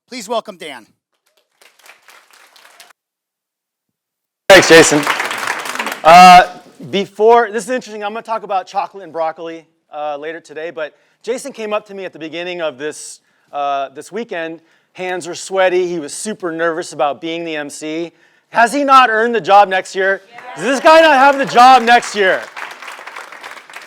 Please welcome Dan. Thanks, Jason. This is interesting. I'm going to talk about chocolate and broccoli later today, but Jason came up to me at the beginning of this weekend. Hands were sweaty. He was super nervous about being the MC. Has he not earned the job next year? Yeah. Does this guy not have the job next year?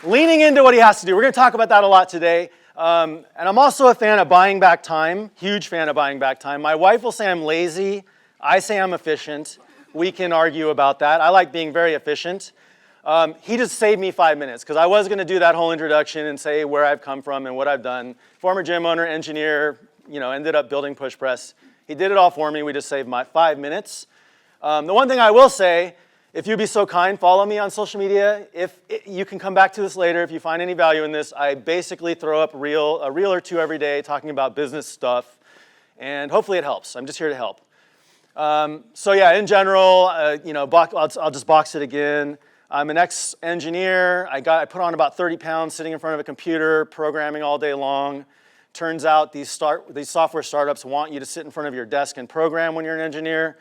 Leaning into what he has to do. We're going to talk about that a lot today. And I'm also a fan of buying back time. Huge fan of buying back time. My wife will say I'm lazy. I say I'm efficient. We can argue about that. I like being very efficient. He just saved me 5 minutes because I was going to do that whole introduction and say where I've come from and what I've done. Former gym owner, engineer, ended up building push press. He did it all for me. We just saved my 5 minutes. The one thing I will say, if you'd be so kind, follow me on social media. You can come back to this later if you find any value in this. I basically throw up a reel or two every day talking about business stuff, and hopefully it helps. I'm just here to help. So yeah, in general, I'll just box it again. I'm an ex-engineer. I put on about 30 pounds sitting in front of a computer, programming all day long. Turns out these software startups want you to sit in front of your desk and program when you're an engineer.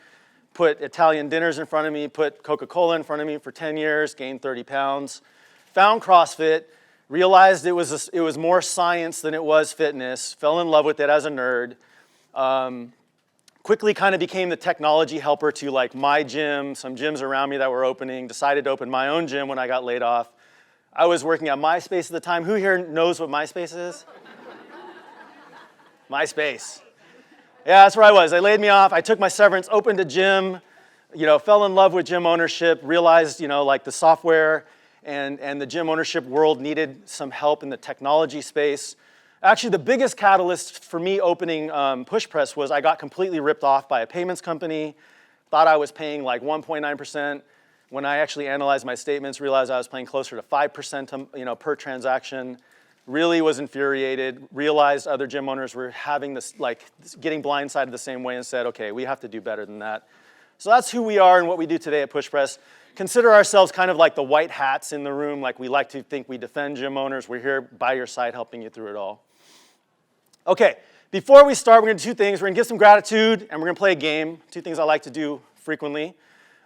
Put Italian dinners in front of me, put Coca-Cola in front of me for 10 years, gained 30 pounds. Found CrossFit, realized it was more science than it was fitness, fell in love with it as a nerd. Quickly kind of became the technology helper to like my gym, some gyms around me that were opening, decided to open my own gym when I got laid off. I was working at MySpace at the time. Who here knows what MySpace is? MySpace. Yeah, that's where I was. They laid me off. I took my severance, opened a gym, fell in love with gym ownership, realized, like the software and the gym ownership world needed some help in the technology space. Actually, the biggest catalyst for me opening Push Press was I got completely ripped off by a payments company. Thought I was paying like 1.9%. When I actually analyzed my statements, realized I was paying closer to 5% per transaction. Really was infuriated. Realized other gym owners were having this, getting blindsided the same way and said, okay, we have to do better than that. So that's who we are and what we do today at Push Press. Consider ourselves kind of like the white hats in the room. Like we like to think we defend gym owners. We're here by your side helping you through it all. Okay, before we start, we're going to do two things. We're going to give some gratitude, and we're going to play a game. Two things I like to do frequently.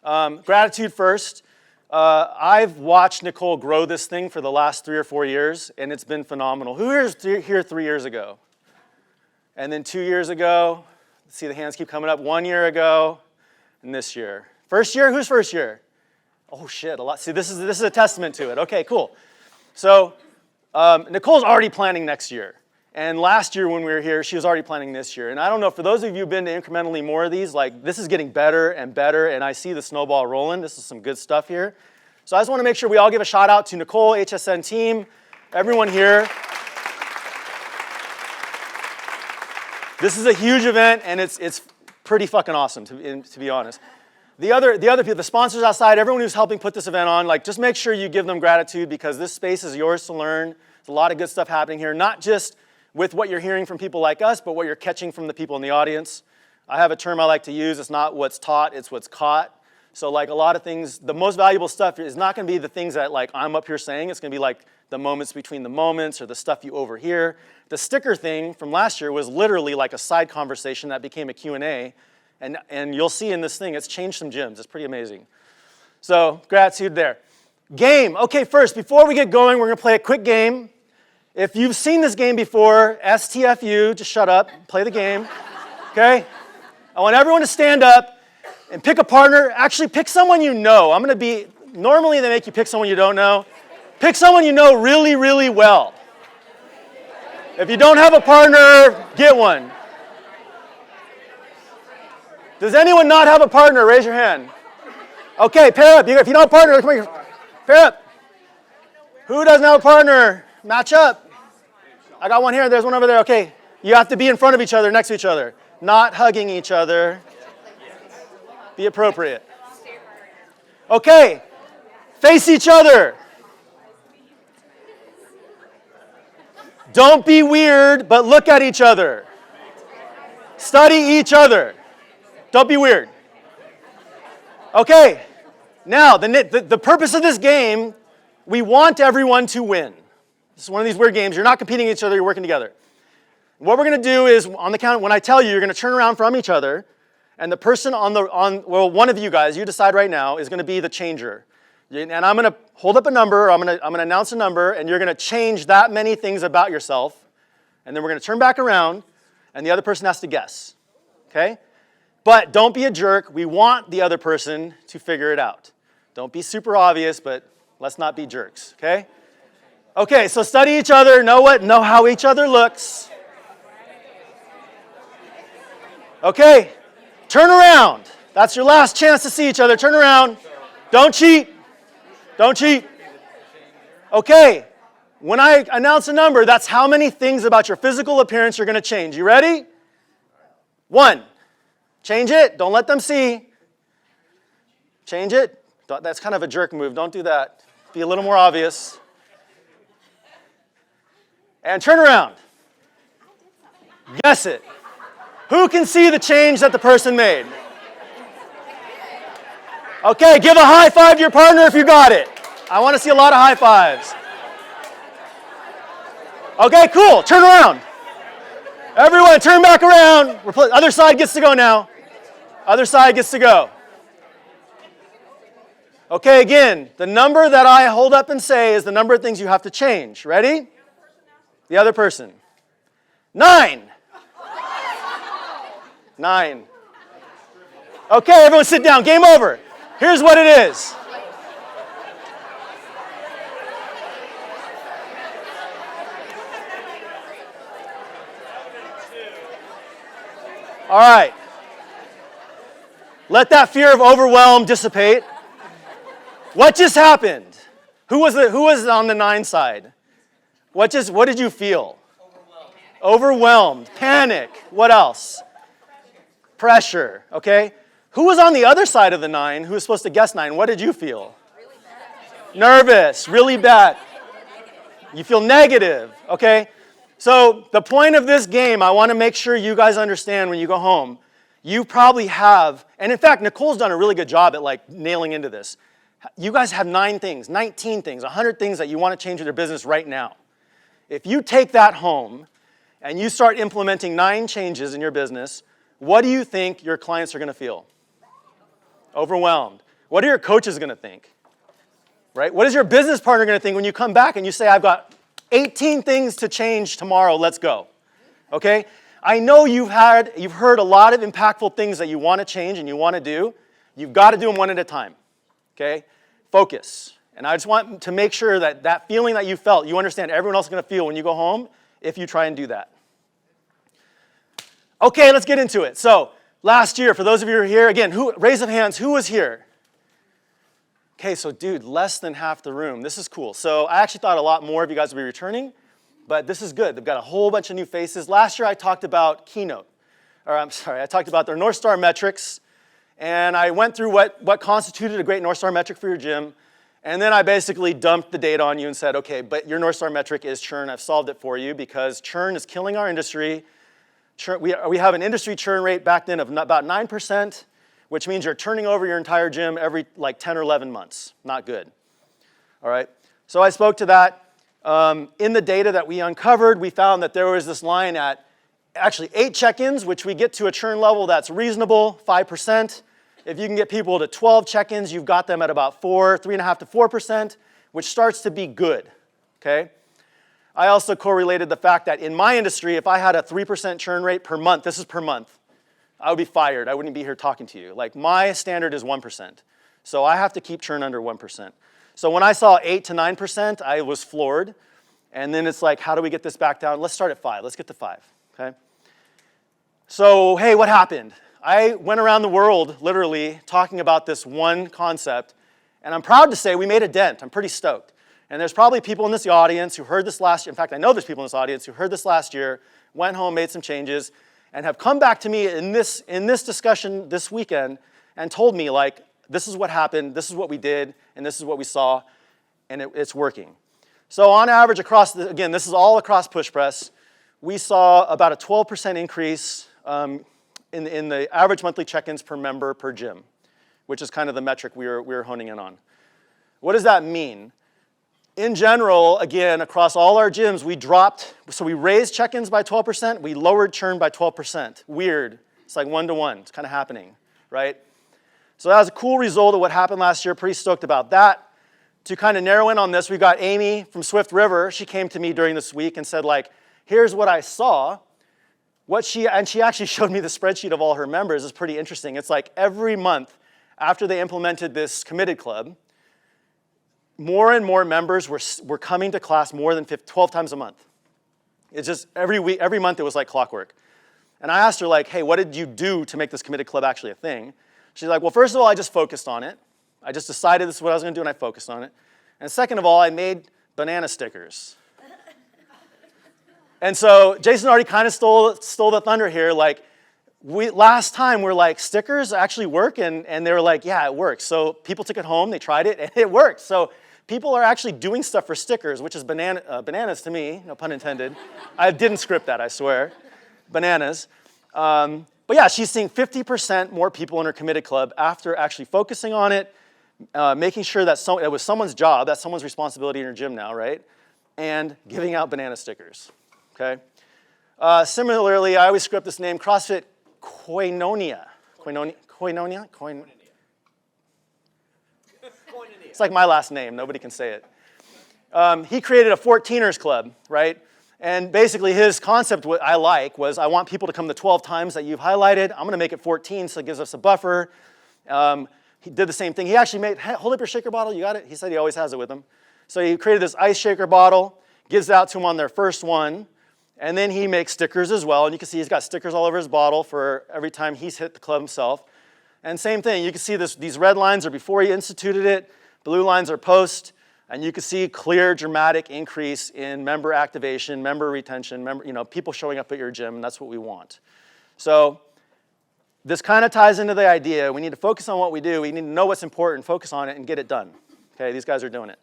Gratitude first. I've watched Nicole grow this thing for the last 3 or 4 years, and it's been phenomenal. Who was here 3 years ago? And then 2 years ago? Let's see, the hands keep coming up. 1 year ago, and this year. First year? Who's first year? Oh, shit, a lot. See, this is a testament to it. Okay, cool. So Nicole's already planning next year. And last year when we were here, she was already planning this year. And I don't know, for those of you who've been to incrementally more of these, this is getting better and better, and I see the snowball rolling. This is some good stuff here. So I just want to make sure we all give a shout out to Nicole, HSN team, everyone here. This is a huge event, and it's pretty fucking awesome, to be honest. The other people, the sponsors outside, everyone who's helping put this event on, just make sure you give them gratitude because this space is yours to learn. There's a lot of good stuff happening here, not just with what you're hearing from people like us, but what you're catching from the people in the audience. I have a term I like to use. It's not what's taught, it's what's caught. So a lot of things, the most valuable stuff is not going to be the things that I'm up here saying. It's going to be the moments between the moments or the stuff you overhear. The sticker thing from last year was literally a side conversation that became a Q&A. And you'll see in this thing, it's changed some gyms. It's pretty amazing. So gratitude there. Game. Okay, first, before we get going, we're going to play a quick game. If you've seen this game before, STFU, just shut up, play the game, okay? I want everyone to stand up and pick a partner. Actually, pick someone you know. Normally they make you pick someone you don't know. Pick someone you know really, really well. If you don't have a partner, get one. Does anyone not have a partner? Raise your hand. Okay, pair up. If you don't have a partner, come here. Pair up. Who doesn't have a partner? Match up. I got one here. There's one over there. Okay. You have to be in front of each other, next to each other. Not hugging each other. Be appropriate. Okay. Face each other. Don't be weird, but look at each other. Study each other. Don't be weird. Okay. Now, the purpose of this game, we want everyone to win. This is one of these weird games. You're not competing with each other, you're working together. What we're going to do is, on the count, when I tell you, you're going to turn around from each other, and the person well, one of you guys, you decide right now, is going to be the changer. And I'm going to hold up a number, I'm going to announce a number, and you're going to change that many things about yourself, and then we're going to turn back around, and the other person has to guess, okay? But don't be a jerk. We want the other person to figure it out. Don't be super obvious, but let's not be jerks, okay? Okay, so study each other, know how each other looks. Okay, turn around. That's your last chance to see each other. Turn around. Don't cheat. Don't cheat. Okay, when I announce a number, that's how many things about your physical appearance you're going to change. You ready? 1. Change it. Don't let them see. Change it. That's kind of a jerk move. Don't do that. Be a little more obvious. And turn around. Guess it. Who can see the change that the person made? Okay, give a high five to your partner if you got it. I want to see a lot of high fives. Okay, cool. Turn around. Everyone, turn back around. Other side gets to go now. Other side gets to go. Okay, again, the number that I hold up and say is the number of things you have to change. Ready? The other person. 9. 9. Okay, everyone sit down. Game over. Here's what it is. All right. Let that fear of overwhelm dissipate. What just happened? Who was on the 9 side? What did you feel? Overwhelmed. Panic. What else? Pressure. Okay? Who was on the other side of the 9 who was supposed to guess 9? What did you feel? Really bad. Nervous. Really bad. You feel negative. Okay? So the point of this game, I want to make sure you guys understand when you go home, you probably have, and in fact, Nicole's done a really good job at like nailing into this. You guys have 9 things, 19 things, 100 things that you want to change with your business right now. If you take that home and you start implementing 9 changes in your business, what do you think your clients are going to feel? Overwhelmed. What are your coaches going to think? Right? What is your business partner going to think when you come back and you say, I've got 18 things to change tomorrow, let's go. Okay? I know you've heard a lot of impactful things that you want to change and you want to do. You've got to do them one at a time. Okay? Focus. And I just want to make sure that that feeling that you felt, you understand everyone else is going to feel when you go home if you try and do that. Okay, let's get into it. So, last year, for those of you who are here, again, raise of hands, who was here? Okay, so dude, less than half the room. This is cool. So I actually thought a lot more of you guys would be returning, but this is good. They've got a whole bunch of new faces. Last year I talked about keynote. I talked about their North Star metrics, and I went through what constituted a great North Star metric for your gym, and then I basically dumped the data on you and said, okay, but your North Star metric is churn. I've solved it for you because churn is killing our industry. We have an industry churn rate back then of about 9%, which means you're turning over your entire gym every like 10 or 11 months. Not good. All right. So I spoke to that. In the data that we uncovered, we found that there was this line at actually 8 check-ins, which we get to a churn level that's reasonable, 5%. If you can get people to 12 check-ins, you've got them at about 3.5 to 4%, which starts to be good. Okay. I also correlated the fact that in my industry, if I had a 3% churn rate per month, this is per month, I would be fired. I wouldn't be here talking to you. Like my standard is 1%. So I have to keep churn under 1%. So when I saw 8 to 9%, I was floored. And then it's like, how do we get this back down? Let's start at 5. Let's get to 5. Okay. So, hey, what happened? I went around the world, literally, talking about this one concept. And I'm proud to say we made a dent. I'm pretty stoked. And there's probably people in this audience who heard this last year. In fact, I know there's people in this audience who heard this last year, went home, made some changes, and have come back to me in this discussion this weekend and told me, like, this is what happened, this is what we did, and this is what we saw, and it's working. So on average again, this is all across push press, we saw about a 12% increase in the average monthly check-ins per member per gym, which is kind of the metric we were honing in on. What does that mean? In general, again, across all our gyms, we raised check-ins by 12%, we lowered churn by 12%. Weird. It's like 1-to-1. It's kind of happening, right? So that was a cool result of what happened last year. Pretty stoked about that. To kind of narrow in on this, we've got Amy from Swift River. She came to me during this week and said, like, here's what I saw. And she actually showed me the spreadsheet of all her members. It's pretty interesting. It's like every month after they implemented this committed club, more and more members were coming to class more than 12 times a month. It's just every month it was like clockwork. And I asked her, like, hey, what did you do to make this committed club actually a thing? She's like, well, first of all, I just focused on it. I just decided this is what I was going to do, and I focused on it. And second of all, I made banana stickers. And so Jason already kind of stole the thunder here. Like, last time we're like, stickers actually work? And they were like, yeah, it works. So people took it home, they tried it, and it worked. So people are actually doing stuff for stickers, which is bananas to me, no pun intended. I didn't script that, I swear. Bananas. But yeah, she's seeing 50% more people in her committed club after actually focusing on it, making sure that it was someone's job, that's someone's responsibility in her gym now, right? And giving out banana stickers, okay? Similarly, I always script this name, CrossFit Koinonia. Koinonia? It's like my last name. Nobody can say it. He created a 14ers club, right? And basically his concept, what I like, was I want people to come the 12 times that you've highlighted. I'm going to make it 14, so it gives us a buffer. He did the same thing. He actually made, hold up your shaker bottle. You got it? He said he always has it with him. So he created this ice shaker bottle, gives it out to them on their first one, and then he makes stickers as well. And you can see he's got stickers all over his bottle for every time he's hit the club himself. And same thing, you can see these red lines are before he instituted it, blue lines are post, and you can see clear, dramatic increase in member activation, member retention, people showing up at your gym, and that's what we want. So this kind of ties into the idea. We need to focus on what we do. We need to know what's important, focus on it, and get it done. Okay, these guys are doing it.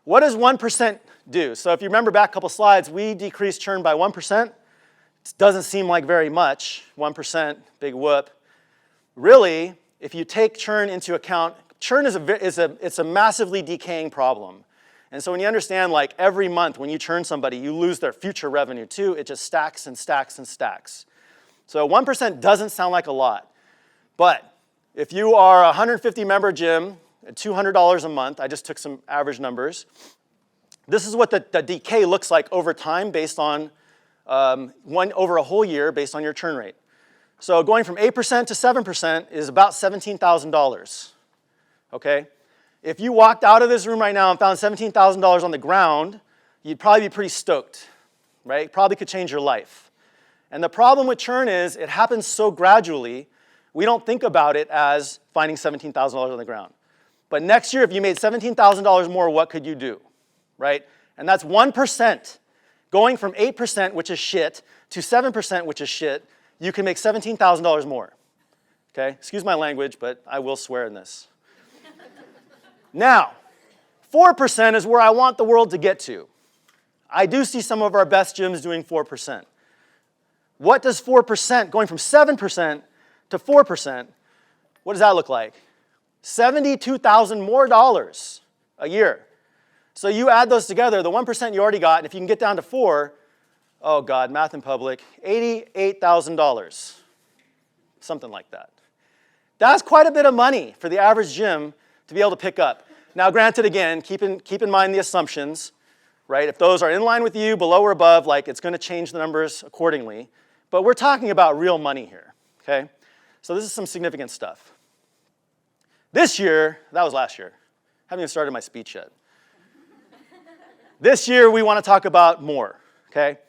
What does 1% do? So if you remember back a couple slides, we decreased churn by 1%. It doesn't seem like very much, 1%, big whoop. Really, if you take churn into account, churn is a massively decaying problem. And so when you understand, like, every month when you churn somebody, you lose their future revenue too. It just stacks and stacks and stacks. So 1% doesn't sound like a lot. But if you are a 150-member gym at $200 a month, I just took some average numbers, this is what the decay looks like over time based on over a whole year based on your churn rate. So going from 8% to 7% is about $17,000. Okay? If you walked out of this room right now and found $17,000 on the ground, you'd probably be pretty stoked, right? Probably could change your life. And the problem with churn is it happens so gradually, we don't think about it as finding $17,000 on the ground. But next year, if you made $17,000 more, what could you do, right? And that's 1%. Going from 8%, which is shit, to 7%, which is shit, you can make $17,000 more. Okay? Excuse my language, but I will swear in this. Now, 4% is where I want the world to get to. I do see some of our best gyms doing 4%. What does 4%, going from 7% to 4%, what does that look like? $72,000 more dollars a year. So you add those together, the 1% you already got, and if you can get down to 4, oh God, math in public, $88,000. Something like that. That's quite a bit of money for the average gym to be able to pick up. Now, granted, again, keep in mind the assumptions, right? If those are in line with you, below or above, like, it's going to change the numbers accordingly. But we're talking about real money here, okay? So this is some significant stuff. This year, that was last year. Haven't even started my speech yet. This year, we want to talk about more, okay?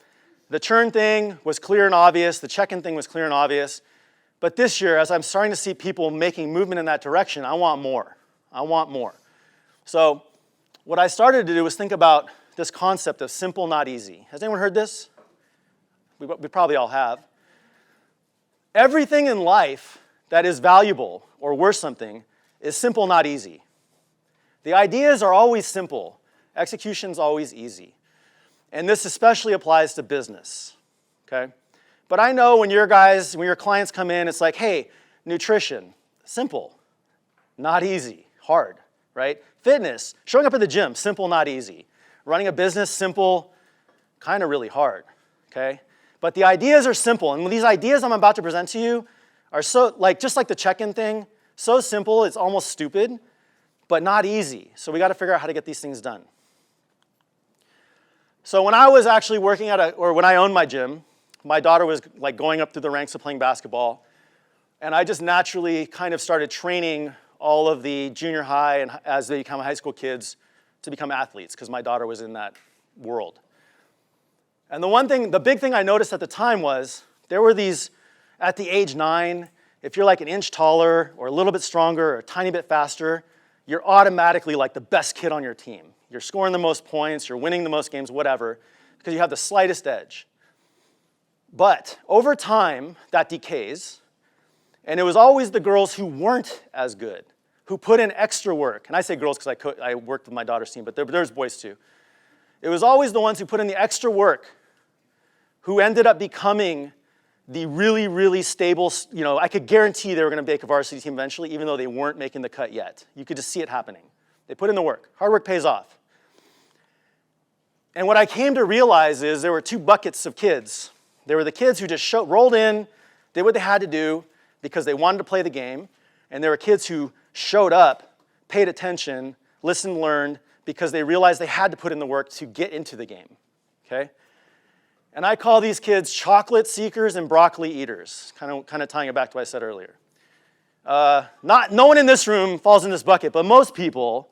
The churn thing was clear and obvious. The check-in thing was clear and obvious. But this year, as I'm starting to see people making movement in that direction, I want more. I want more. So what I started to do was think about this concept of simple, not easy. Has anyone heard this? We probably all have. Everything in life that is valuable or worth something is simple, not easy. The ideas are always simple. Execution's always easy. And this especially applies to business, okay? But I know when your clients come in, it's like, hey, nutrition, simple, not easy, hard, right? Fitness, showing up at the gym, simple, not easy. Running a business, simple, kind of really hard, okay? But the ideas are simple, and these ideas I'm about to present to you are so, just like the check-in thing, so simple it's almost stupid, but not easy. So we got to figure out how to get these things done. So when I was actually working when I owned my gym, my daughter was going up through the ranks of playing basketball, and I just naturally kind of started training all of the junior high and as they become high school kids to become athletes, because my daughter was in that world. And the big thing I noticed at the time was there were these, at the age 9, if you're like an inch taller or a little bit stronger or a tiny bit faster, you're automatically like the best kid on your team. You're scoring the most points, you're winning the most games, whatever, because you have the slightest edge. But over time, that decays, and it was always the girls who weren't as good, who put in extra work. And I say girls because I worked with my daughter's team, but there's boys too. It was always the ones who put in the extra work who ended up becoming the really, really stable, I could guarantee they were going to make a varsity team eventually, even though they weren't making the cut yet. You could just see it happening. They put in the work. Hard work pays off. And what I came to realize is there were 2 buckets of kids. There were the kids who just rolled in, did what they had to do because they wanted to play the game, and there were kids who showed up, paid attention, listened, learned, because they realized they had to put in the work to get into the game, okay? And I call these kids chocolate seekers and broccoli eaters, kind of tying it back to what I said earlier. No one in this room falls in this bucket, but most people,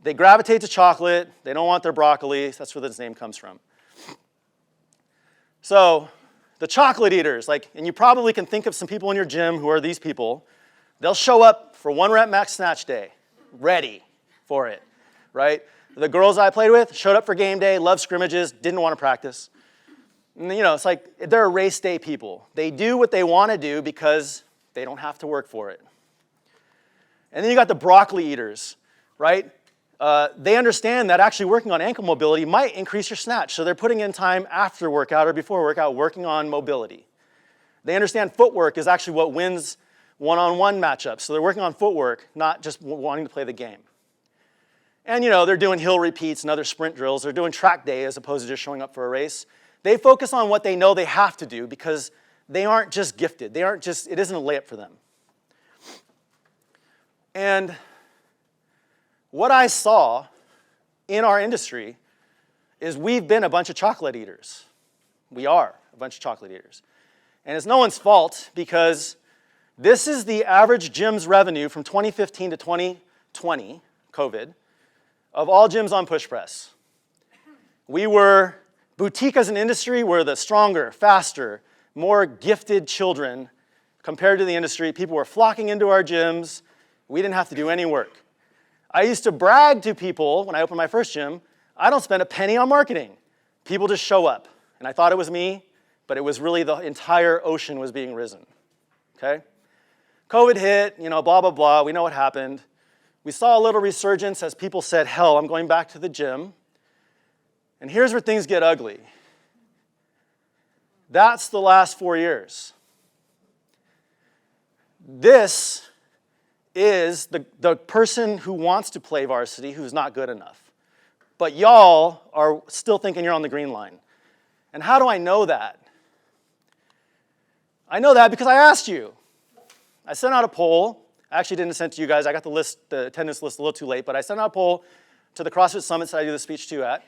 they gravitate to chocolate, they don't want their broccoli, that's where this name comes from. So, the chocolate eaters, and you probably can think of some people in your gym who are these people. They'll show up for 1 rep max snatch day, ready for it, right? The girls I played with showed up for game day, loved scrimmages, didn't want to practice. And, it's like they're race day people. They do what they want to do because they don't have to work for it. And then you got the broccoli eaters, right? They understand that actually working on ankle mobility might increase your snatch, so they're putting in time after workout or before workout working on mobility. They understand footwork is actually what wins one-on-one matchups, so they're working on footwork, not just wanting to play the game. And they're doing hill repeats and other sprint drills. They're doing track day as opposed to just showing up for a race. They focus on what they know they have to do because they aren't just gifted. It isn't a layup for them. And what I saw in our industry is we've been a bunch of chocolate eaters. We are a bunch of chocolate eaters. And it's no one's fault because this is the average gym's revenue from 2015 to 2020, COVID, of all gyms on push press. We were boutique as an industry. We're the stronger, faster, more gifted children compared to the industry. People were flocking into our gyms. We didn't have to do any work. I used to brag to people when I opened my first gym, I don't spend a penny on marketing. People just show up. And I thought it was me, but it was really the entire ocean was being risen, okay? COVID hit, blah, blah, blah. We know what happened. We saw a little resurgence as people said, hell, I'm going back to the gym. And here's where things get ugly. That's the last 4 years. This is the person who wants to play varsity who's not good enough. But y'all are still thinking you're on the green line. And how do I know that? I know that because I asked you. I sent out a poll. I actually didn't send it to you guys. I got the attendance list a little too late, but I sent out a poll to the CrossFit Summits that I do the speech to at.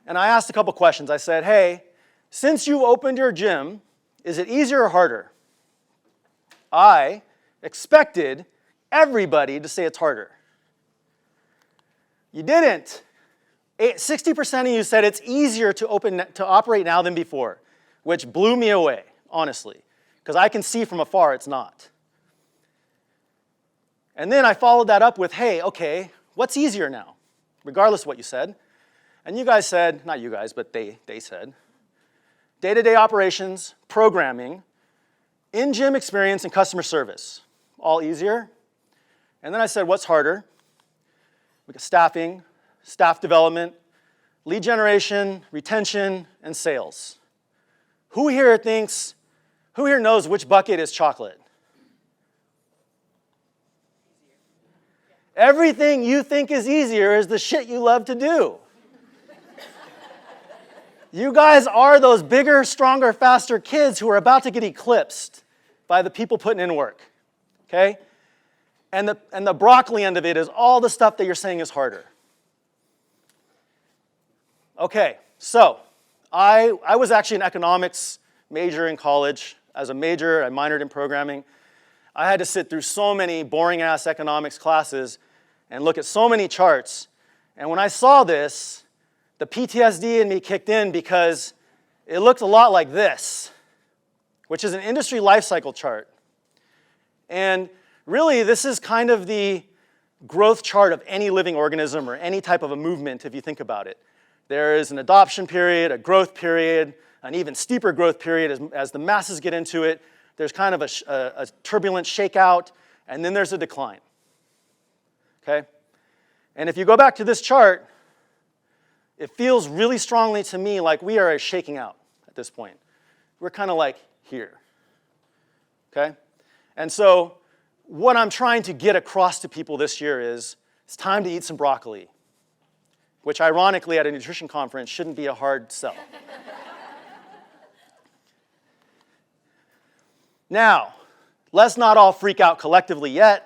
And I asked a couple questions. I said, hey, since you opened your gym, is it easier or harder? I expected everybody to say it's harder. You didn't. 60% of you said it's easier to operate now than before, which blew me away, honestly, because I can see from afar it's not. And then I followed that up with, hey, okay, what's easier now, regardless of what you said? And you guys said, not you guys, but they said, day-to-day operations, programming, in-gym experience, and customer service. All easier. And then I said, what's harder? We got staffing, staff development, lead generation, retention, and sales. Who here knows which bucket is chocolate? Everything you think is easier is the shit you love to do. You guys are those bigger, stronger, faster kids who are about to get eclipsed by the people putting in work, okay? And the broccoli end of it is all the stuff that you're saying is harder. Okay, so I was actually an economics major in college. As a major, I minored in programming. I had to sit through so many boring-ass economics classes and look at so many charts. And when I saw this, the PTSD in me kicked in because it looked a lot like this, which is an industry life cycle chart. And really, this is kind of the growth chart of any living organism or any type of a movement, if you think about it. There is an adoption period, a growth period, an even steeper growth period as the masses get into it. There's kind of a turbulent shakeout, and then there's a decline. Okay? And if you go back to this chart, it feels really strongly to me like we are shaking out at this point. We're kind of like here. Okay? And so what I'm trying to get across to people this year is it's time to eat some broccoli, which ironically at a nutrition conference shouldn't be a hard sell. Now, let's not all freak out collectively yet.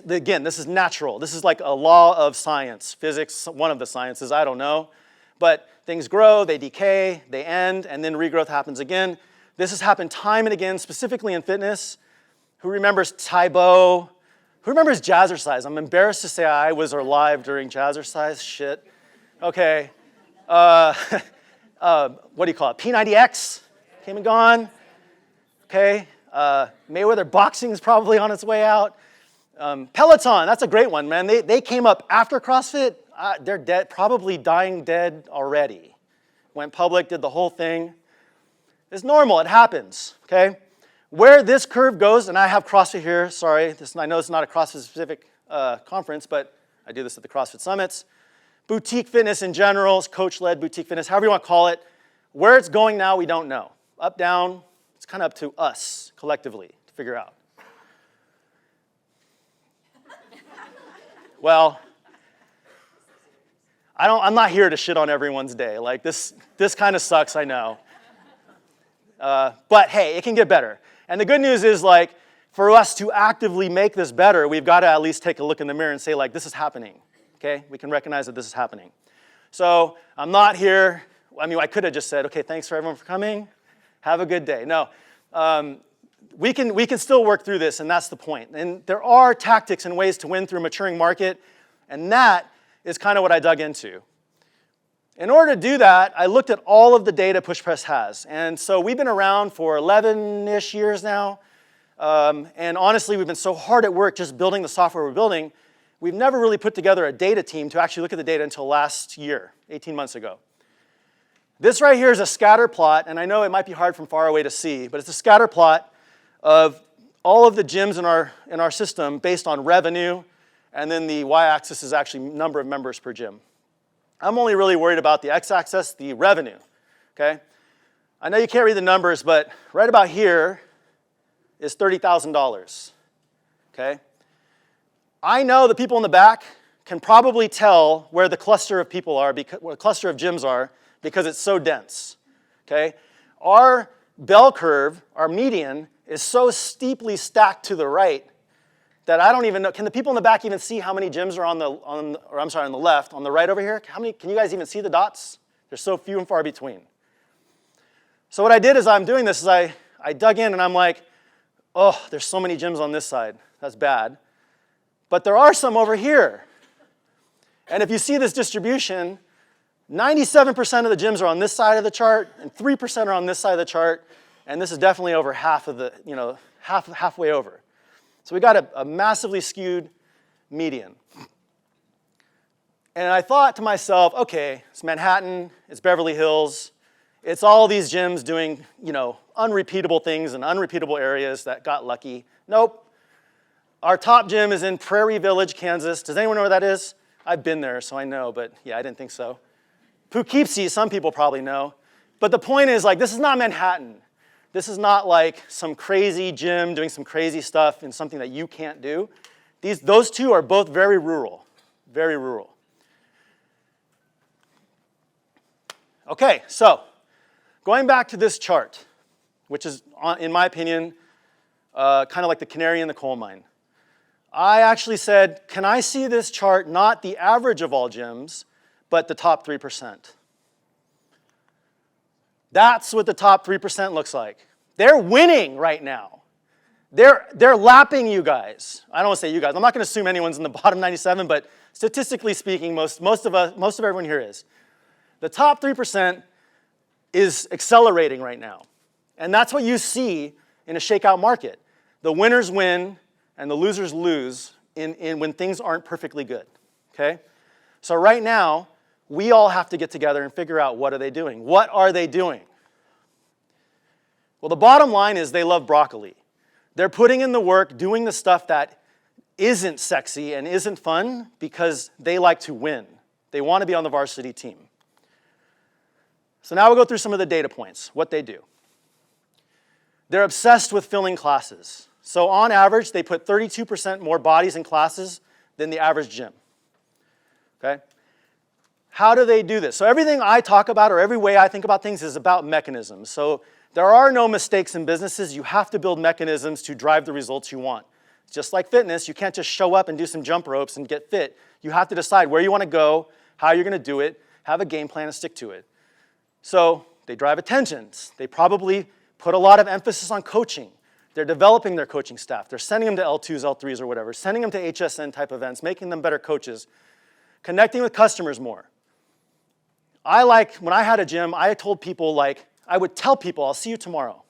Again, this is natural. This is like a law of science, physics, one of the sciences, I don't know. But things grow, they decay, they end, and then regrowth happens again. This has happened time and again, specifically in fitness. Who remembers Taebo? Who remembers Jazzercise? I'm embarrassed to say I was alive during Jazzercise. Shit. Okay. What do you call it? P90X came and gone. Okay. Mayweather Boxing is probably on its way out. Peloton, that's a great one, man. They came up after CrossFit. They're dead, probably dying dead already. Went public, did the whole thing. It's normal, it happens, okay? Where this curve goes, and I have CrossFit here, sorry. I know it's not a CrossFit-specific conference, but I do this at the CrossFit Summits. Boutique fitness in general, coach-led boutique fitness, however you want to call it. Where it's going now, we don't know. Up, down, it's kind of up to us, collectively, to figure out. Well, I'm not here to shit on everyone's day. Like, this kind of sucks, I know. But hey, it can get better. And the good news is, like, for us to actively make this better, we've got to at least take a look in the mirror and say, like, this is happening, okay? We can recognize that this is happening. So I'm not here, I mean, I could have just said, okay, thanks for everyone for coming. Have a good day. No, we can still work through this, and that's the point. And there are tactics and ways to win through a maturing market, and that is kind of what I dug into. In order to do that, I looked at all of the data PushPress has. And so we've been around for 11-ish years now. And honestly, we've been so hard at work just building the software we're building, we've never really put together a data team to actually look at the data until last year, 18 months ago. This right here is a scatter plot, and I know it might be hard from far away to see, but it's a scatter plot of all of the gyms in our system based on revenue, and then the y-axis is actually number of members per gym. I'm only really worried about the x-axis, the revenue, okay? I know you can't read the numbers, but right about here is $30,000, okay? I know the people in the back can probably tell where the cluster of people are, where the cluster of gyms are, because it's so dense, okay? Our bell curve, our median, is so steeply stacked to the right that I don't even know. Can the people in the back even see how many gyms are on the left, on the right over here? How many? Can you guys even see the dots? They're so few and far between. So what I did as I'm doing this is I dug in and I'm like, oh, there's so many gyms on this side. That's bad. But there are some over here. And if you see this distribution, 97% of the gyms are on this side of the chart, and 3% are on this side of the chart, and this is definitely over half of the, halfway over. So we got a massively skewed median. And I thought to myself, okay, it's Manhattan, it's Beverly Hills, it's all these gyms doing, unrepeatable things in unrepeatable areas that got lucky. Nope. Our top gym is in Prairie Village, Kansas. Does anyone know where that is? I've been there, so I know, but yeah, I didn't think so. Poughkeepsie, some people probably know. But the point is, like, this is not Manhattan. This is not like some crazy gym doing some crazy stuff in something that you can't do. Those two are both very rural, very rural. Okay, so going back to this chart, which is, in my opinion, kind of like the canary in the coal mine. I actually said, can I see this chart, not the average of all gyms, but the top 3%? That's what the top 3% looks like. They're winning right now. They're lapping you guys. I don't want to say you guys. I'm not going to assume anyone's in the bottom 97, but statistically speaking, most of everyone here is. The top 3% is accelerating right now. And that's what you see in a shakeout market. The winners win and the losers lose when things aren't perfectly good, okay? So right now, we all have to get together and figure out what are they doing. What are they doing? Well, the bottom line is they love broccoli. They're putting in the work, doing the stuff that isn't sexy and isn't fun because they like to win. They want to be on the varsity team. So now we'll go through some of the data points, what they do. They're obsessed with filling classes. So on average, they put 32% more bodies in classes than the average gym. Okay? How do they do this? So everything I talk about or every way I think about things is about mechanisms. So there are no mistakes in businesses. You have to build mechanisms to drive the results you want. Just like fitness, you can't just show up and do some jump ropes and get fit. You have to decide where you want to go, how you're going to do it, have a game plan and stick to it. So they drive attentions. They probably put a lot of emphasis on coaching. They're developing their coaching staff. They're sending them to L2s, L3s, or whatever, sending them to HSN type events, making them better coaches, connecting with customers more. When I had a gym, I told people, I would tell people, I'll see you tomorrow.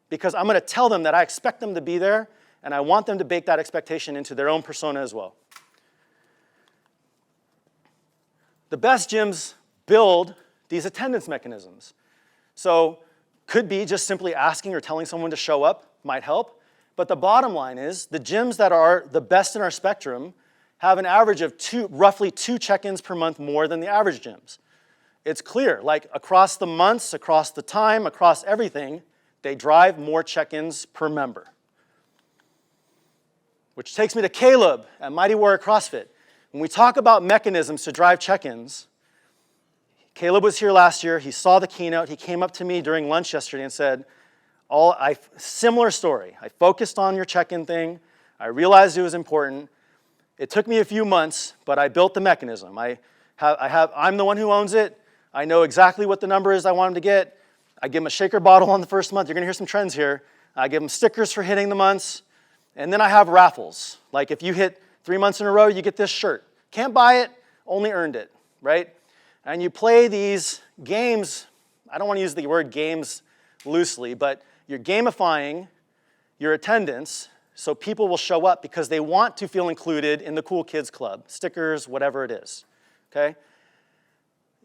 Because I'm going to tell them that I expect them to be there, and I want them to bake that expectation into their own persona as well. The best gyms build these attendance mechanisms. So could be just simply asking or telling someone to show up might help. But the bottom line is the gyms that are the best in our spectrum have an average of roughly 2 check-ins per month more than the average gyms. It's clear, across the months, across the time, across everything, they drive more check-ins per member. Which takes me to Caleb at Mighty Warrior CrossFit. When we talk about mechanisms to drive check-ins, Caleb was here last year. He saw the keynote. He came up to me during lunch yesterday and said, similar story. I focused on your check-in thing. I realized it was important. It took me a few months, but I built the mechanism. I'm the one who owns it. I know exactly what the number is I want him to get. I give him a shaker bottle on the first month. You're going to hear some trends here. I give him stickers for hitting the months. And then I have raffles. Like if you hit 3 months in a row, you get this shirt. Can't buy it, only earned it, right? And you play these games. I don't want to use the word games loosely, but you're gamifying your attendance so people will show up because they want to feel included in the cool kids club, stickers, whatever it is, okay?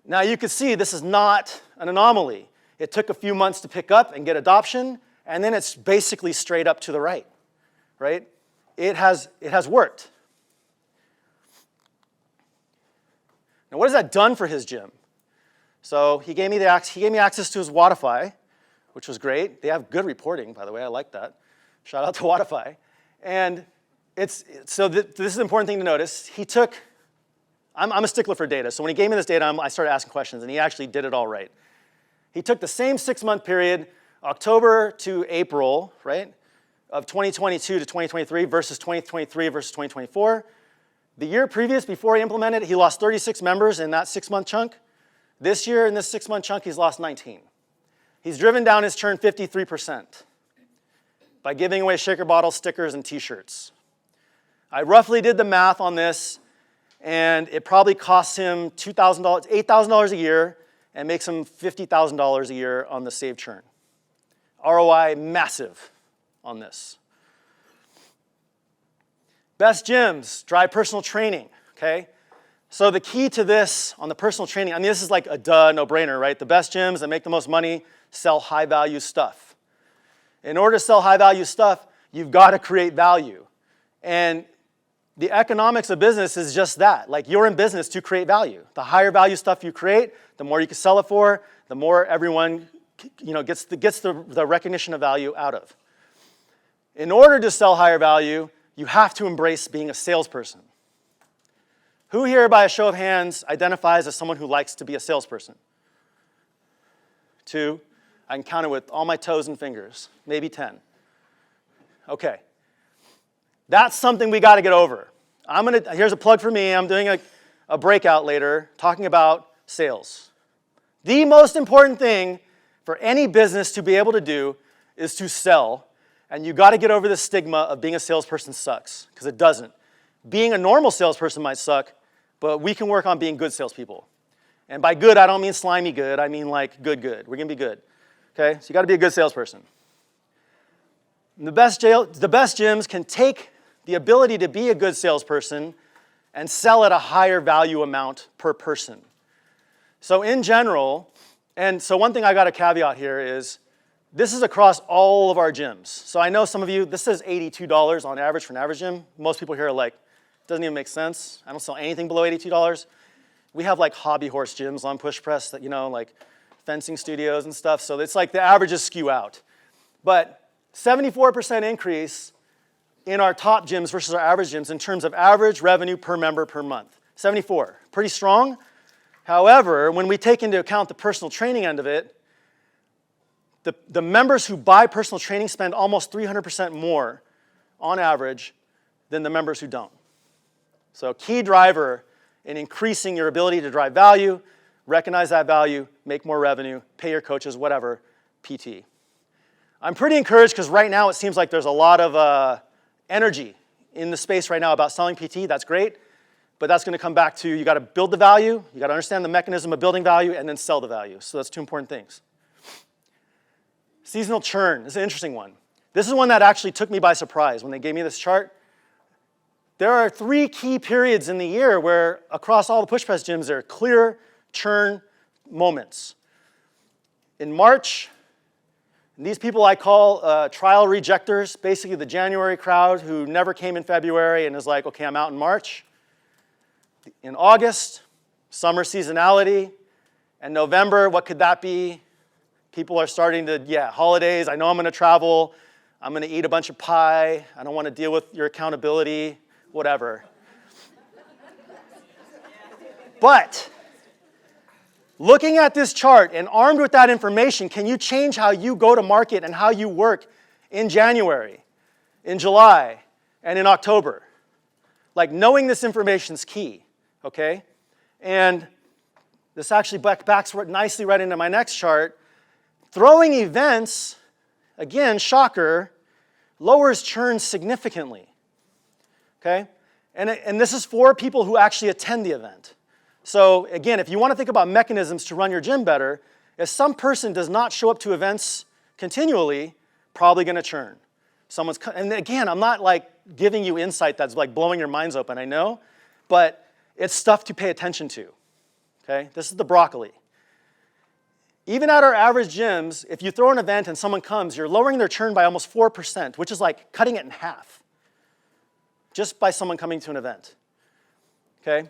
Now you can see this is not an anomaly. It took a few months to pick up and get adoption, and then it's basically straight up to the right? It has worked. Now, what has that done for his gym? So he gave me access to his Wi-Fi, which was great. They have good reporting, by the way. I like that. Shout out to Wi-Fi. And this is an important thing to notice. I'm a stickler for data. So when he gave me this data, I started asking questions, and he actually did it all right. He took the same 6-month period, October to April, right, of 2022 to 2023 versus 2023 versus 2024. The year previous, before he implemented it, he lost 36 members in that 6-month chunk. This year, in this 6-month chunk, he's lost 19. He's driven down his churn 53% by giving away shaker bottles, stickers, and t-shirts. I roughly did the math on this, and it probably costs him $2,000, $8,000 a year, and makes him $50,000 a year on the saved churn. ROI massive on this. Best gyms drive personal training, okay? So the key to this on the personal training, this is like a no-brainer, right? The best gyms that make the most money sell high-value stuff. In order to sell high-value stuff, you've got to create value. And the economics of business is just that. You're in business to create value. The higher value stuff you create, the more you can sell it for, the more everyone gets the recognition of value out of. In order to sell higher value, you have to embrace being a salesperson. Who here, by a show of hands, identifies as someone who likes to be a salesperson? 2. I can count it with all my toes and fingers, maybe 10. Okay. That's something we got to get over. Here's a plug for me. I'm doing a breakout later talking about sales. The most important thing for any business to be able to do is to sell, and you got to get over the stigma of being a salesperson sucks, because it doesn't. Being a normal salesperson might suck, but we can work on being good salespeople. And by good, I don't mean slimy good. I mean like good. We're going to be good. Okay? So you got to be a good salesperson. And the best gyms can take the ability to be a good salesperson and sell at a higher value amount per person. So in general, and so one thing I got to caveat here is this is across all of our gyms. So I know some of you, this says $82 on average for an average gym. Most people here are like, doesn't even make sense. I don't sell anything below $82. We have like hobby horse gyms on push press that, like fencing studios and stuff. So it's like the averages skew out. But 74% increase in our top gyms versus our average gyms in terms of average revenue per member per month. 74, pretty strong. However, when we take into account the personal training end of it, the members who buy personal training spend almost 300% more on average than the members who don't. So key driver in increasing your ability to drive value, recognize that value, make more revenue, pay your coaches, whatever, PT. I'm pretty encouraged because right now it seems like there's a lot of energy in the space right now about selling PT. That's great, but that's going to come back to you got to build the value, you got to understand the mechanism of building value, and then sell the value. So that's two important things. Seasonal churn is an interesting one. This is one that actually took me by surprise when they gave me this chart. There are 3 key periods in the year where across all the push press gyms there are clear churn moments. In March, these people I call trial rejectors, basically the January crowd who never came in February and is like, okay, I'm out in March. In August, summer seasonality. And November, what could that be? People are starting to, holidays, I know I'm going to travel. I'm going to eat a bunch of pie. I don't want to deal with your accountability, whatever. But looking at this chart and armed with that information, can you change how you go to market and how you work in January, in July, and in October? Like knowing this information is key, okay? And this actually backs nicely right into my next chart. Throwing events, again, shocker, lowers churn significantly, okay? And this is for people who actually attend the event. So again, if you want to think about mechanisms to run your gym better, if some person does not show up to events continually, probably going to churn. And again, I'm not like giving you insight that's like blowing your minds open, I know, but it's stuff to pay attention to, okay? This is the broccoli. Even at our average gyms, if you throw an event and someone comes, you're lowering their churn by almost 4%, which is like cutting it in half, just by someone coming to an event, okay?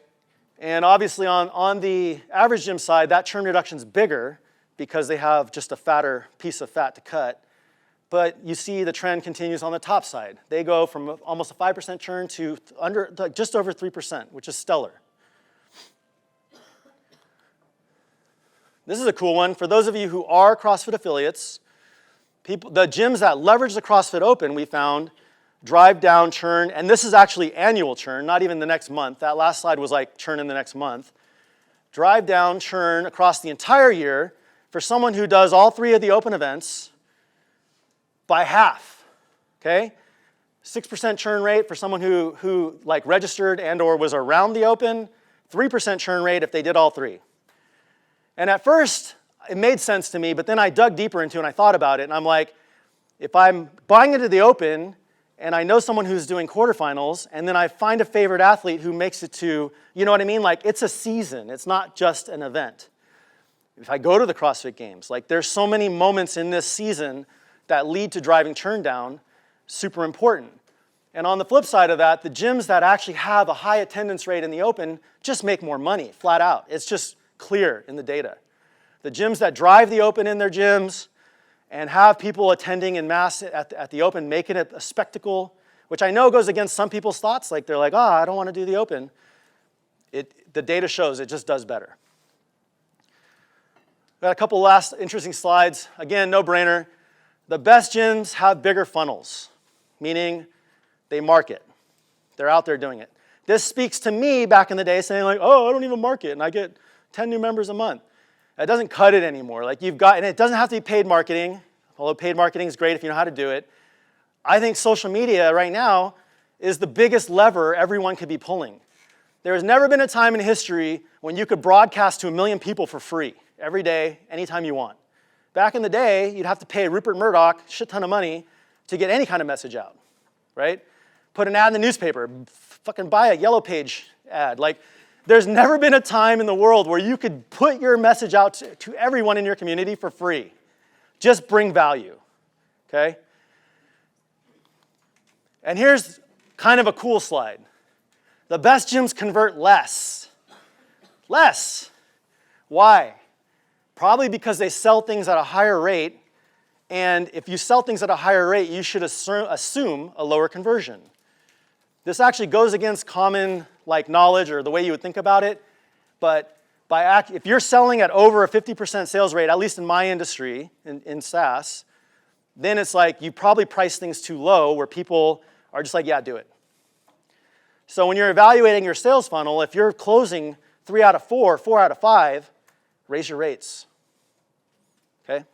And obviously on the average gym side, that churn reduction is bigger because they have just a fatter piece of fat to cut. But you see the trend continues on the top side. They go from almost a 5% churn to just over 3%, which is stellar. This is a cool one. For those of you who are CrossFit affiliates, the gyms that leverage the CrossFit Open, we found, drive down churn, and this is actually annual churn, not even the next month. That last slide was like churn in the next month. Drive down churn across the entire year for someone who does all 3 of the open events by half, okay? 6% churn rate for someone who like registered and or was around the open, 3% churn rate if they did all 3. And at first, it made sense to me, but then I dug deeper into it and I thought about it, and I'm like, if I'm buying into the open and I know someone who's doing quarterfinals, and then I find a favorite athlete who makes it to, you know what I mean? Like, it's a season. It's not just an event. If I go to the CrossFit Games, like, there's so many moments in this season that lead to driving churn down, super important. And on the flip side of that, the gyms that actually have a high attendance rate in the open just make more money, flat out. It's just clear in the data. The gyms that drive the open in their gyms and have people attending in mass at the open, making it a spectacle, which I know goes against some people's thoughts. Like they're like, I don't want to do the open. The data shows it just does better. Got a couple last interesting slides. Again, no brainer. The best gyms have bigger funnels, meaning they market. They're out there doing it. This speaks to me back in the day saying like, oh, I don't even market and I get 10 new members a month. That doesn't cut it anymore. Like you've got, and it doesn't have to be paid marketing, although paid marketing is great if you know how to do it. I think social media right now is the biggest lever everyone could be pulling. There has never been a time in history when you could broadcast to 1 million people for free, every day, anytime you want. Back in the day, you'd have to pay Rupert Murdoch a shit ton of money to get any kind of message out, right? Put an ad in the newspaper, fucking buy a Yellow Page ad. Like, there's never been a time in the world where you could put your message out to everyone in your community for free. Just bring value, okay? And here's kind of a cool slide. The best gyms convert less. Less. Why? Probably because they sell things at a higher rate, and if you sell things at a higher rate, you should assume a lower conversion. This actually goes against common knowledge or the way you would think about it, but if you're selling at over a 50% sales rate, at least in my industry, in SaaS, then it's like you probably price things too low where people are just like, yeah, do it. So when you're evaluating your sales funnel, if you're closing 3 out of 4, 4 out of 5, raise your rates. Okay?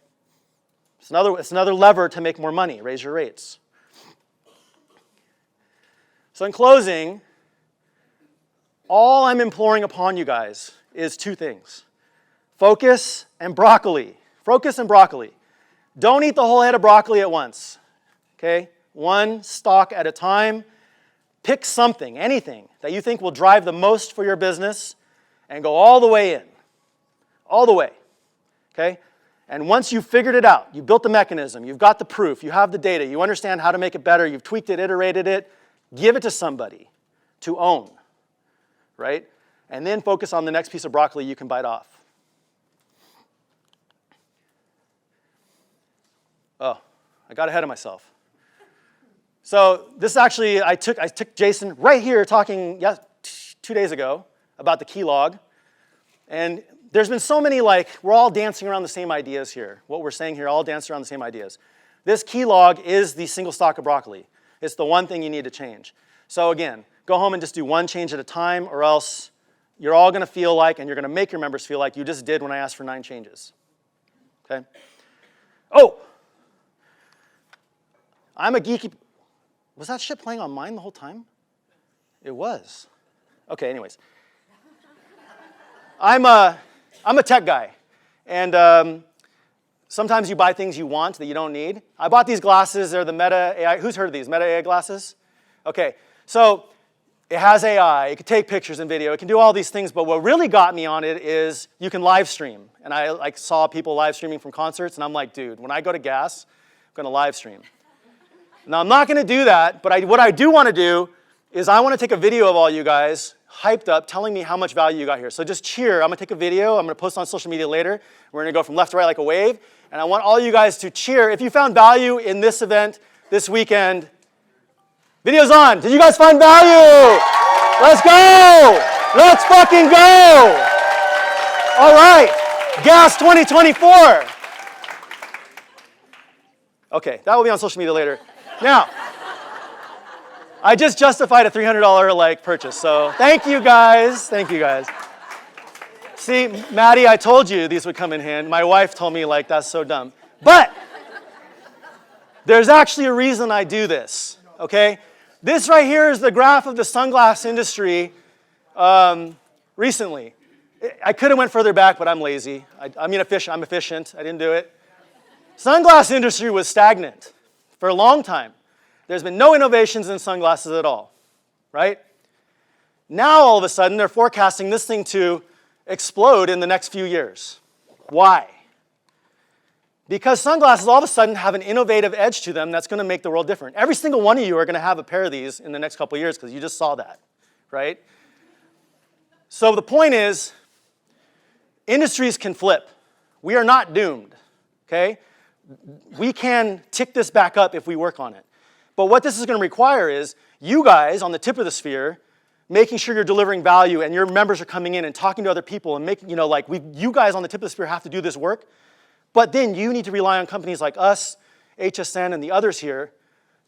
It's another lever to make more money, raise your rates. So in closing, all I'm imploring upon you guys is 2 things. Focus and broccoli. Focus and broccoli. Don't eat the whole head of broccoli at once. Okay? One stalk at a time. Pick something, anything, that you think will drive the most for your business and go all the way in. All the way. Okay? And once you've figured it out, you built the mechanism, you've got the proof, you have the data, you understand how to make it better, you've tweaked it, iterated it, give it to somebody to own. Right? And then focus on the next piece of broccoli you can bite off. Oh, I got ahead of myself. So this actually, I took Jason right here talking 2 days ago about the key log. And there's been so many, we're all dancing around the same ideas here. What we're saying here, all dance around the same ideas. This key log is the single stalk of broccoli. It's the one thing you need to change. So again, go home and just do one change at a time, or else you're all going to feel like, and you're going to make your members feel like you just did when I asked for 9 changes. Okay? Oh! I'm a geeky... Was that shit playing on mine the whole time? It was. Okay, anyways. I'm a tech guy. And sometimes you buy things you want that you don't need. I bought these glasses. They're the Meta AI. Who's heard of these? Meta AI glasses? Okay, so it has AI. It can take pictures and video. It can do all these things. But what really got me on it is you can live stream. And I saw people live streaming from concerts. And I'm like, dude, when I go to gas, I'm going to live stream. Now, I'm not going to do that, but what I do want to do is I want to take a video of all you guys, hyped up, telling me how much value you got here. So just cheer. I'm going to take a video. I'm going to post it on social media later. We're going to go from left to right like a wave. And I want all you guys to cheer. If you found value in this event this weekend, video's on. Did you guys find value? Let's go. Let's fucking go. All right. Gas 2024. Okay, that will be on social media later. Now, I just justified a $300 purchase, so thank you guys. Thank you guys. See, Maddie, I told you these would come in hand. My wife told me that's so dumb. But there's actually a reason I do this, okay? This right here is the graph of the sunglass industry recently. I could have went further back, but I'm lazy. I'm efficient. I didn't do it. Sunglass industry was stagnant for a long time. There's been no innovations in sunglasses at all, right? Now, all of a sudden, they're forecasting this thing to explode in the next few years. Why? Because sunglasses all of a sudden have an innovative edge to them that's going to make the world different. Every single one of you are going to have a pair of these in the next couple of years because you just saw that, right? So the point is, industries can flip. We are not doomed, okay? We can tick this back up if we work on it. But what this is going to require is you guys on the tip of the sphere making sure you're delivering value and your members are coming in and talking to other people and making, like you guys on the tip of the spear have to do this work. But then you need to rely on companies like us, HSN, and the others here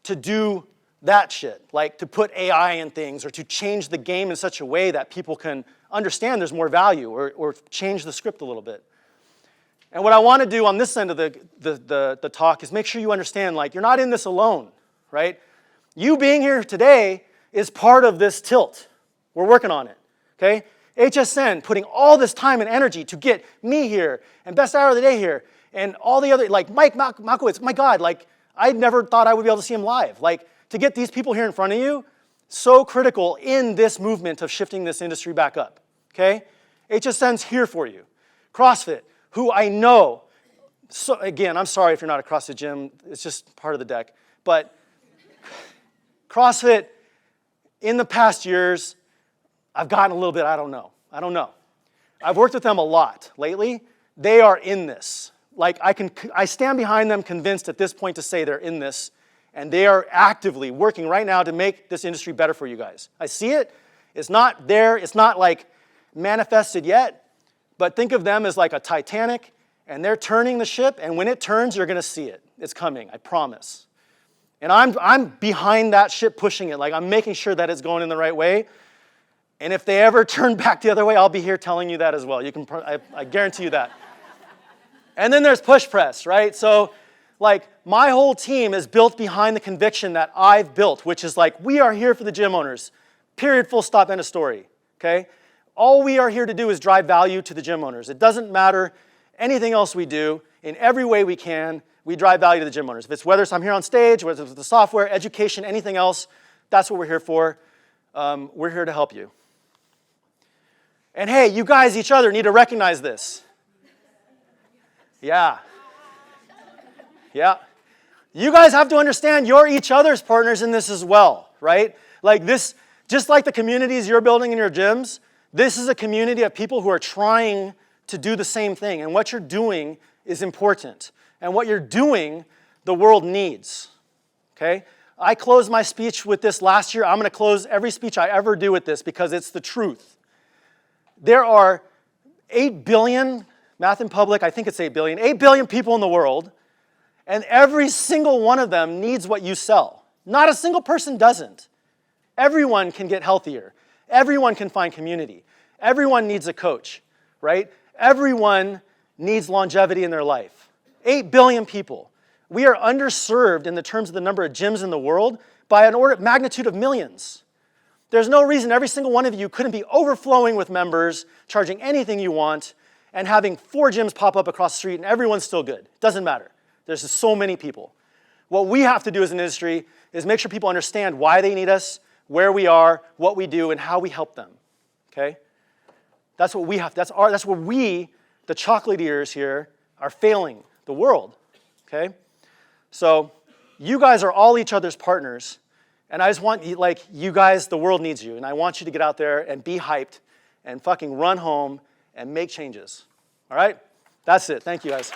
to do that shit, like to put AI in things or to change the game in such a way that people can understand there's more value or change the script a little bit. And what I want to do on this end of the talk is make sure you understand, like, you're not in this alone, right? You being here today is part of this tilt. We're working on it, okay? HSN putting all this time and energy to get me here and Best Hour of the Day here and all the other, like Mike Malkowitz, my God, like I never thought I would be able to see him live. Like to get these people here in front of you, so critical in this movement of shifting this industry back up, okay? HSN's here for you. CrossFit, who I know, so again, I'm sorry if you're not a CrossFit gym, it's just part of the deck, but CrossFit, in the past years, I've gotten a little bit, I don't know. I've worked with them a lot lately. They are in this. Like I stand behind them convinced at this point to say they're in this, and they are actively working right now to make this industry better for you guys. I see it. It's not there. It's not like manifested yet, but think of them as like a Titanic, and they're turning the ship, and when it turns, you're going to see it. It's coming, I promise. And I'm behind that ship pushing it. Like I'm making sure that it's going in the right way. And if they ever turn back the other way, I'll be here telling you that as well. I guarantee you that. And then there's push press, right? So like my whole team is built behind the conviction that I've built, which is like we are here for the gym owners. Period, full stop, end of story, okay? All we are here to do is drive value to the gym owners. It doesn't matter anything else we do. In every way we can, we drive value to the gym owners. Whether it's I'm here on stage, whether it's the software, education, anything else, that's what we're here for. We're here to help you. And hey, you guys, each other, need to recognize this. Yeah. You guys have to understand you're each other's partners in this as well, right? Like this, just like the communities you're building in your gyms, this is a community of people who are trying to do the same thing. And what you're doing is important. And what you're doing, the world needs, okay? I closed my speech with this last year. I'm going to close every speech I ever do with this because it's the truth. There are 8 billion, math in public, I think it's 8 billion, 8 billion people in the world, and every single one of them needs what you sell. Not a single person doesn't. Everyone can get healthier. Everyone can find community. Everyone needs a coach, right? Everyone needs longevity in their life. 8 billion people. We are underserved in the terms of the number of gyms in the world by an order of magnitude of millions. There's no reason every single one of you couldn't be overflowing with members, charging anything you want, and having 4 gyms pop up across the street and everyone's still good. It doesn't matter. There's just so many people. What we have to do as an industry is make sure people understand why they need us, where we are, what we do, and how we help them, okay? That's what we have. That's where we, the chocolatiers here, are failing the world, okay? So you guys are all each other's partners, and I just want you guys, the world needs you, and I want you to get out there and be hyped and fucking run home and make changes, all right? That's it. Thank you, guys.